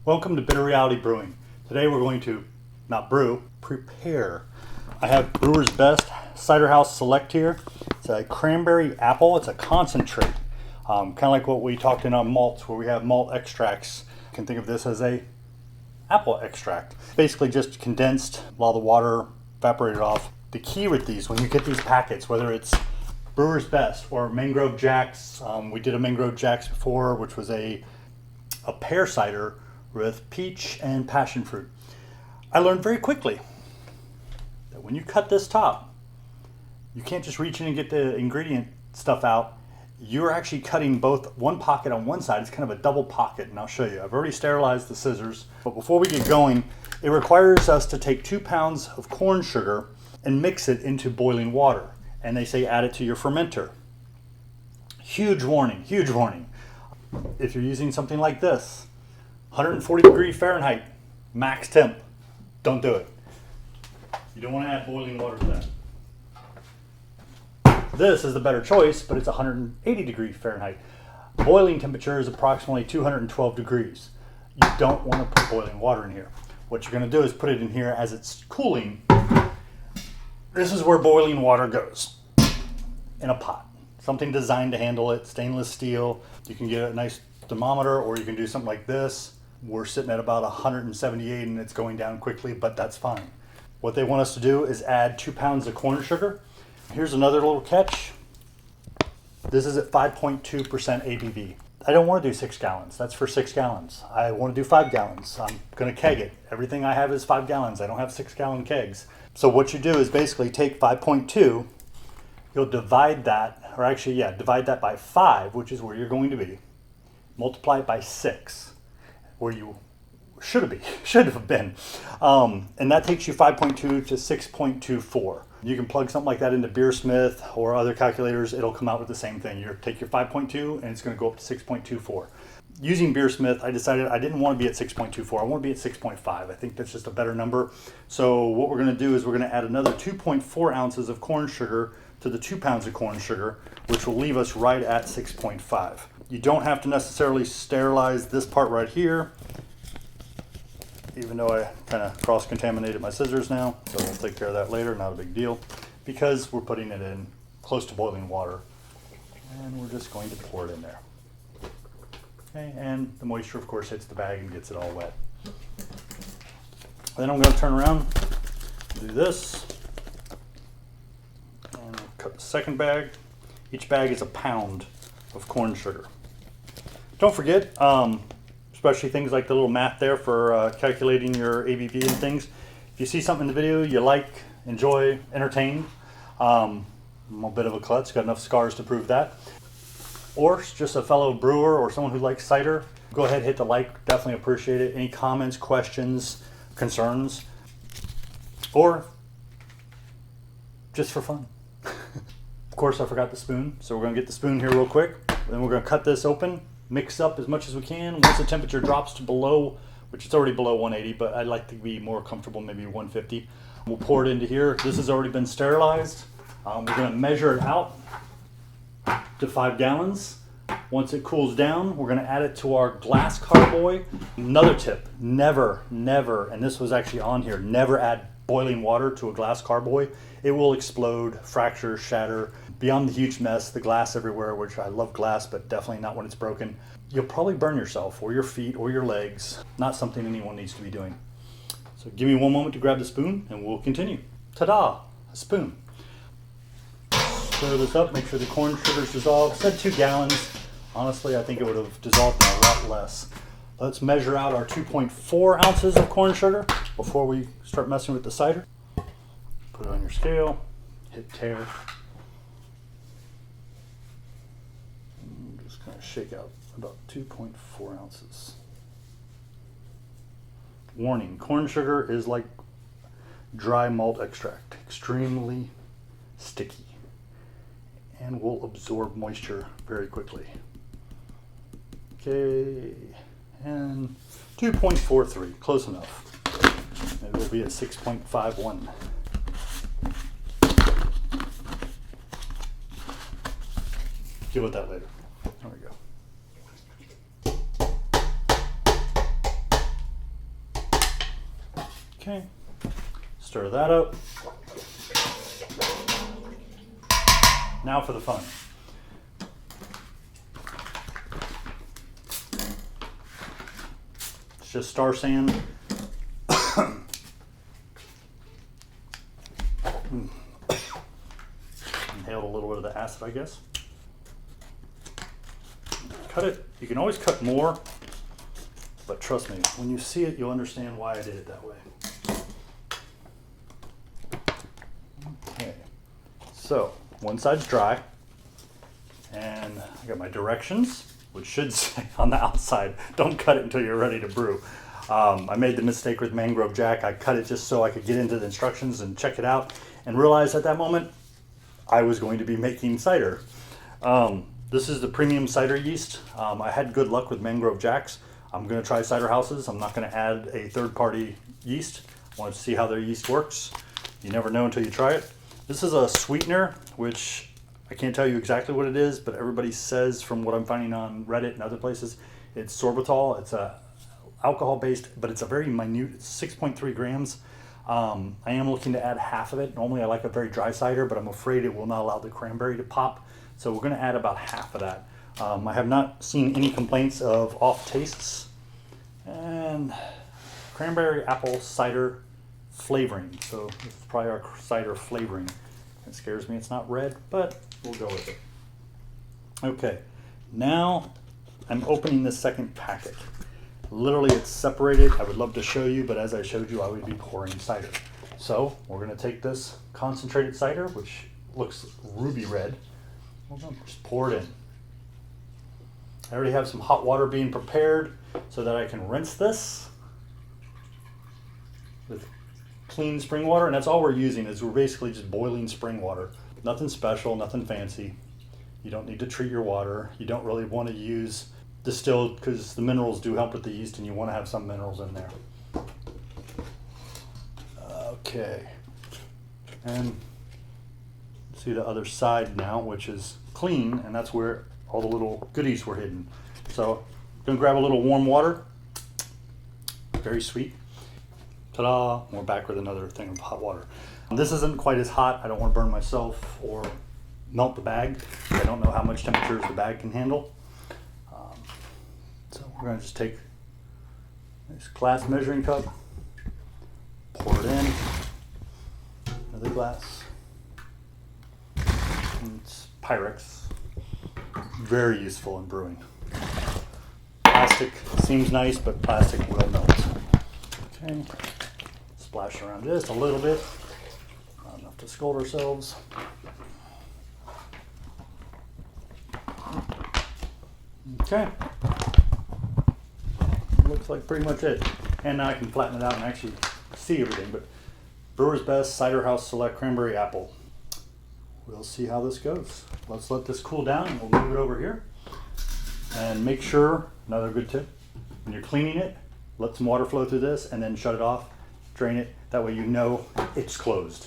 Welcome to Bitter Reality Brewing. Today we're going to, not brew, prepare. I have Brewer's Best Cider House Select here. It's a cranberry apple. It's a concentrate. Kind of like what we talked in on malts where we have malt extracts. You can think of this as a apple extract. Basically just condensed while the water evaporated off. The key with these, when you get these packets, whether it's Brewer's Best or Mangrove Jacks, we did a Mangrove Jacks before, which was a pear cider with peach and passion fruit. I learned very quickly that when you cut this top, you can't just reach in and get the ingredient stuff out. You're actually cutting both one pocket on one side. It's kind of a double pocket, and I'll show you. I've already sterilized the scissors, but before we get going, it requires us to take 2 pounds of corn sugar and mix it into boiling water. And they say add it to your fermenter. Huge warning, huge warning. If you're using something like this, 140 degrees Fahrenheit, max temp, don't do it. You don't want to add boiling water to that. This is the better choice, but it's 180 degrees Fahrenheit. Boiling temperature is approximately 212 degrees. You don't want to put boiling water in here. What you're going to do is put it in here as it's cooling. This is where boiling water goes, in a pot. Something designed to handle it, stainless steel. You can get a nice thermometer, or you can do something like this. We're sitting at about 178 and it's going down quickly, but that's fine. What they want us to do is add 2 pounds of corn sugar. Here's another little catch. This is at 5.2% ABV. I don't want to do 6 gallons. That's for 6 gallons. I want to do 5 gallons. I'm going to keg it. Everything I have is 5 gallons. I don't have 6-gallon kegs. So what you do is basically take 5.2, you'll divide that, or actually, yeah, divide that by 5, which is where you're going to be. Multiply it by 6, where you should have been. And that takes you 5.2 to 6.24. You can plug something like that into Beersmith or other calculators. It'll come out with the same thing. You take your 5.2 and it's going to go up to 6.24. Using Beersmith, I decided I didn't want to be at 6.24. I want to be at 6.5. I think that's just a better number. So what we're going to do is we're going to add another 2.4 ounces of corn sugar to the 2 pounds of corn sugar, which will leave us right at 6.5. You don't have to necessarily sterilize this part right here, even though I kind of cross-contaminated my scissors now, so we'll take care of that later, not a big deal, because we're putting it in close to boiling water, and we're just going to pour it in there. Okay, and the moisture, of course, hits the bag and gets it all wet. Then I'm going to turn around, do this, and cut the second bag. Each bag is 1 pound of corn sugar. Don't forget, especially things like the little math there for calculating your ABV and things. If you see something in the video you like, enjoy, entertain, I'm a bit of a klutz, got enough scars to prove that. Or just a fellow brewer or someone who likes cider, go ahead, hit the like, definitely appreciate it. Any comments, questions, concerns, or just for fun. Of course, I forgot the spoon, so we're going to get the spoon here real quick. Then we're going to cut this open, mix up as much as we can. Once the temperature drops to below, which it's already below 180, but I'd like to be more comfortable, maybe 150. We'll pour it into here. This has already been sterilized. We're going to measure it out to 5 gallons. Once it cools down, we're going to add it to our glass carboy. Another tip, never, and this was actually on here, never add boiling water to a glass carboy. It will explode, fracture, shatter. Beyond the huge mess, the glass everywhere, which I love glass, but definitely not when it's broken. You'll probably burn yourself or your feet or your legs. Not something anyone needs to be doing. So give me one moment to grab the spoon and we'll continue. Ta-da, a spoon. Stir this up, make sure the corn sugar's dissolved. I said 2 gallons. Honestly, I think it would have dissolved a lot less. Let's measure out our 2.4 ounces of corn sugar before we start messing with the cider. Put it on your scale, hit tare. I'm just going to shake out about 2.4 ounces. Warning, corn sugar is like dry malt extract, extremely sticky and will absorb moisture very quickly. Okay, and 2.43, close enough. Maybe we'll be at 6.51. Deal with that later. There we go. Okay, stir that up. Now for the fun. It's just star sand. Inhaled a little bit of the acid, I guess. Cut it. You can always cut more, but trust me, when you see it, you'll understand why I did it that way. Okay, so one side's dry, and I got my directions, which should say on the outside, don't cut it until you're ready to brew. I made the mistake with Mangrove Jack. I cut it just so I could get into the instructions and check it out, and realized at that moment I was going to be making cider. This is the premium cider yeast. I had good luck with Mangrove Jacks. I'm going to try cider houses. I'm not going to add a third-party yeast. I want to see how their yeast works. You never know until you try it. This is a sweetener, which I can't tell you exactly what it is, but everybody says, from what I'm finding on Reddit and other places, it's sorbitol. It's a alcohol-based, but it's a very minute. It's 6.3 grams. I am looking to add half of it. Normally I like a very dry cider, but I'm afraid it will not allow the cranberry to pop. So we're going to add about half of that. I have not seen any complaints of off tastes. And cranberry apple cider flavoring. So this is probably our cider flavoring. It scares me it's not red, but we'll go with it. Okay, now I'm opening the second packet. Literally it's separated. I would love to show you, but as I showed you, I would be pouring cider. So we're going to take this concentrated cider, which looks ruby red. We're going to just pour it in. I already have some hot water being prepared so that I can rinse this with clean spring water, and that's all we're using. Is we're basically just boiling spring water. Nothing special, nothing fancy. You don't need to treat your water. You don't really want to use distilled, because the minerals do help with the yeast and you want to have some minerals in there. Okay, and see the other side now, which is clean, and that's where all the little goodies were hidden. So I'm gonna grab a little warm water. Very sweet. Ta-da! We're back with another thing of hot water. This isn't quite as hot. I don't want to burn myself or melt the bag. I don't know how much temperatures the bag can handle. So we're going to just take this glass measuring cup, pour it in, another glass. And it's Pyrex, very useful in brewing. Plastic seems nice, but plastic will melt. Okay, splash around just a little bit, not enough to scald ourselves. Okay. Looks like pretty much it. And now I can flatten it out and actually see everything. But Brewer's Best Cider House Select Cranberry Apple. We'll see how this goes. Let's let this cool down and we'll move it over here. And make sure, another good tip, when you're cleaning it, let some water flow through this and then shut it off, drain it. That way you know it's closed.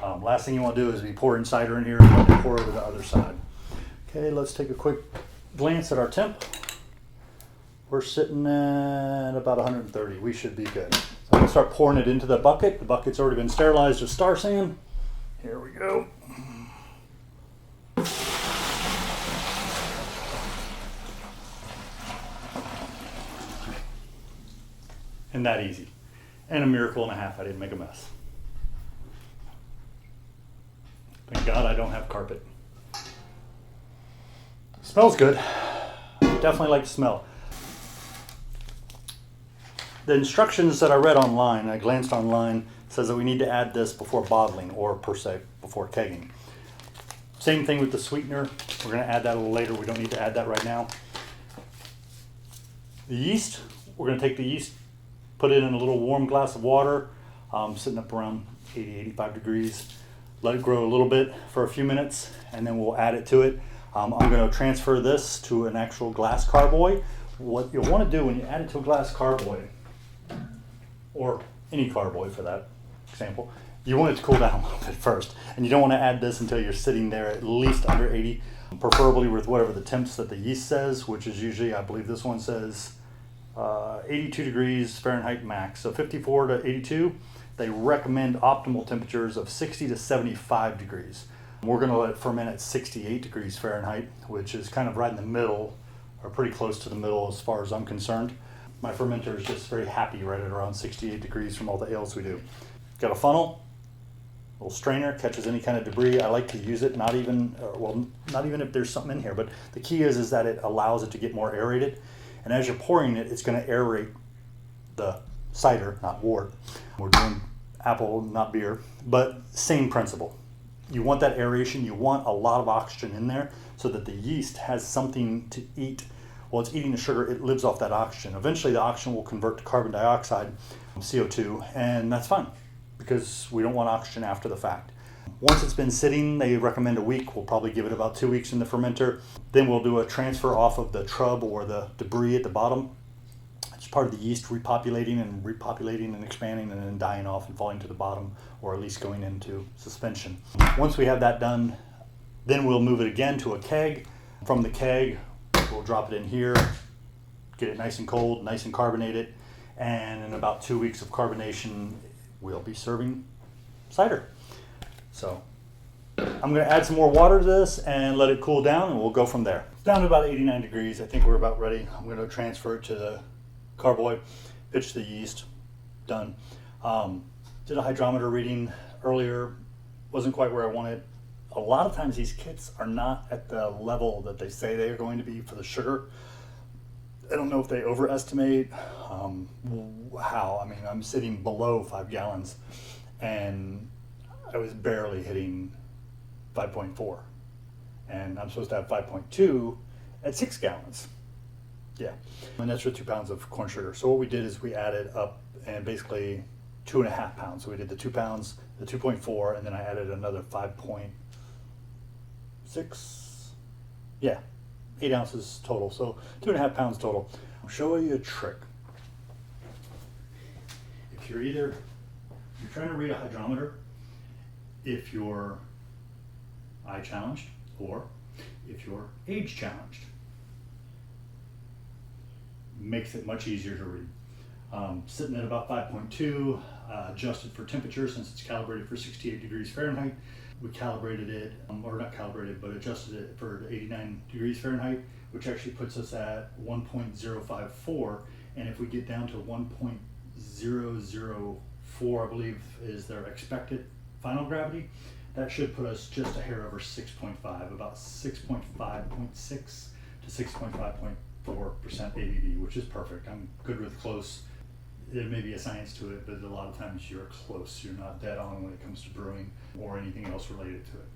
Last thing you want to do is be pouring cider in here and let it pour over the other side. Okay, let's take a quick glance at our temp. We're sitting at about 130. We should be good. So I'm gonna start pouring it into the bucket. The bucket's already been sterilized with star sand. Here we go. And that easy. And a miracle and a half, I didn't make a mess. Thank God I don't have carpet. Smells good. Definitely like the smell. The instructions that I read online, I glanced online, says that we need to add this before bottling, or per se before kegging. Same thing with the sweetener. We're going to add that a little later. We don't need to add that right now. The yeast, we're going to take the yeast, put it in a little warm glass of water, sitting up around 80-85 degrees. Let it grow a little bit for a few minutes, and then we'll add it to it. I'm going to transfer this to an actual glass carboy. What you'll want to do when you add it to a glass carboy, or any carboy for that example, you want it to cool down a little bit first. And you don't want to add this until you're sitting there at least under 80, preferably with whatever the temps that the yeast says, which is usually, I believe this one says 82 degrees Fahrenheit max. So 54 to 82, they recommend optimal temperatures of 60 to 75 degrees. We're going to let it ferment at 68 degrees Fahrenheit, which is kind of right in the middle, or pretty close to the middle as far as I'm concerned. My fermenter is just very happy right at around 68 degrees from all the ales we do. Got a funnel, little strainer, catches any kind of debris. I like to use it, not even if there's something in here, but the key is that it allows it to get more aerated. And as you're pouring it, it's going to aerate the cider, not wort. We're doing apple, not beer, but same principle. You want that aeration, you want a lot of oxygen in there so that the yeast has something to eat. While it's eating the sugar, it lives off that oxygen. Eventually the oxygen will convert to carbon dioxide, CO2, and that's fine because we don't want oxygen after the fact. Once it's been sitting, they recommend a week. We'll probably give it about 2 weeks in the fermenter. Then we'll do a transfer off of the trub or the debris at the bottom. It's part of the yeast repopulating and expanding and then dying off and falling to the bottom, or at least going into suspension. Once we have that done, then we'll move it again to a keg. From the keg, we'll drop it in here, get it nice and cold, nice and carbonated, and in about 2 weeks of carbonation, we'll be serving cider. So I'm going to add some more water to this and let it cool down, and we'll go from there. It's down to about 89 degrees. I think we're about ready. I'm going to transfer it to the Carboy, pitch the yeast, done. Did a hydrometer reading earlier, wasn't quite where I wanted. A lot of times these kits are not at the level that they say they are going to be for the sugar. I don't know if they overestimate how. I mean, I'm sitting below 5 gallons and I was barely hitting 5.4, and I'm supposed to have 5.2 at 6 gallons. Yeah, and that's for 2 pounds of corn sugar. So what we did is we added up and basically 2.5 pounds. So we did the 2 pounds, the 2.4, and then I added another 5.6. Yeah, 8 ounces total. So 2.5 pounds total. I'll show you a trick. If you're trying to read a hydrometer, if you're eye challenged or if you're age challenged, makes it much easier to read. Sitting at about 5.2, adjusted for temperature since it's calibrated for 68 degrees Fahrenheit. We calibrated it, or not calibrated, but adjusted it for 89 degrees Fahrenheit, which actually puts us at 1.054. And if we get down to 1.004, I believe is their expected final gravity, that should put us just a hair over 6.5, about 6.5.6 to 6.5.4% ABV, which is perfect. I'm good with close. There may be a science to it, but a lot of times you're close. You're not dead on when it comes to brewing or anything else related to it.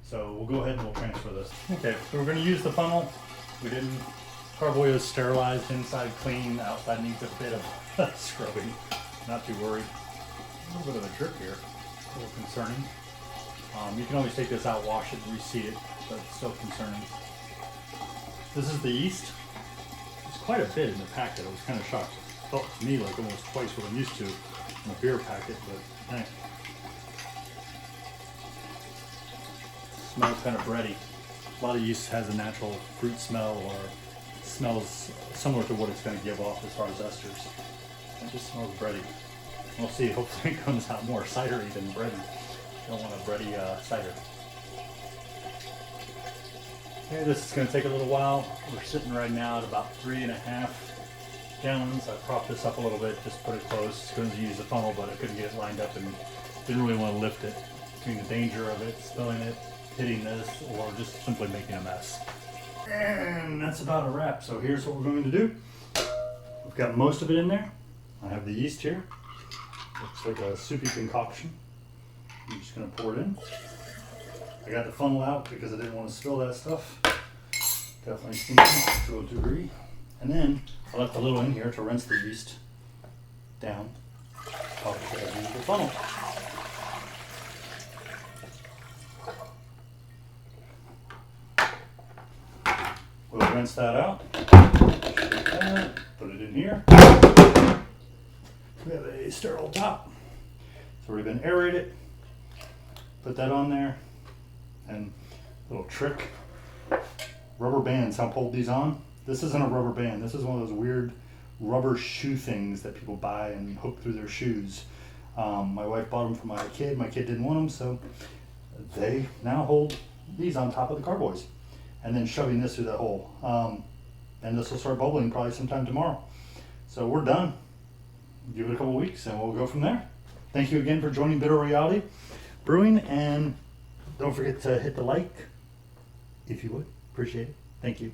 So we'll go ahead and we'll transfer this. Okay, so we're going to use the funnel. Carboy is sterilized, inside clean, outside needs a bit of scrubbing. Not too worried. A little bit of a drip here, a little concerning. You can always take this out, wash it, reseat it, but it's still concerning. This is the yeast. There's quite a bit in the packet. I was kind of shocked. It felt to me like almost twice what I'm used to in a beer packet, but hey. Smells kind of bready. A lot of yeast has a natural fruit smell, or smells similar to what it's going to give off as far as esters. It just smells bready. We'll see. Hopefully it comes out more cidery than bready. You don't want a bready cider. Okay, this is going to take a little while. We're sitting right now at about 3.5 gallons. I propped this up a little bit, just put it close. Going to use the funnel, but I couldn't get it lined up and didn't really want to lift it. Between the danger of it, spilling it, hitting this, or just simply making a mess. And that's about a wrap. So here's what we're going to do. We've got most of it in there. I have the yeast here. Looks like a soupy concoction. I'm just going to pour it in. I got the funnel out because I didn't want to spill that stuff. Definitely stinky to a degree. And then I left a little in here to rinse the yeast down. Obviously I used the funnel. We'll rinse that out. Put it in here. We have a sterile top. It's already been aerated. Put that on there. And little trick. Rubber bands help hold these on. This isn't a rubber band. This is one of those weird rubber shoe things that people buy and hook through their shoes. My wife bought them for my kid. My kid didn't want them, so they now hold these on top of the carboys, and then shoving this through that hole. And this will start bubbling probably sometime tomorrow. So we're done. Give it a couple weeks and we'll go from there. Thank you again for joining Bitter Reality Brewing, and don't forget to hit the like if you would. Appreciate it. Thank you.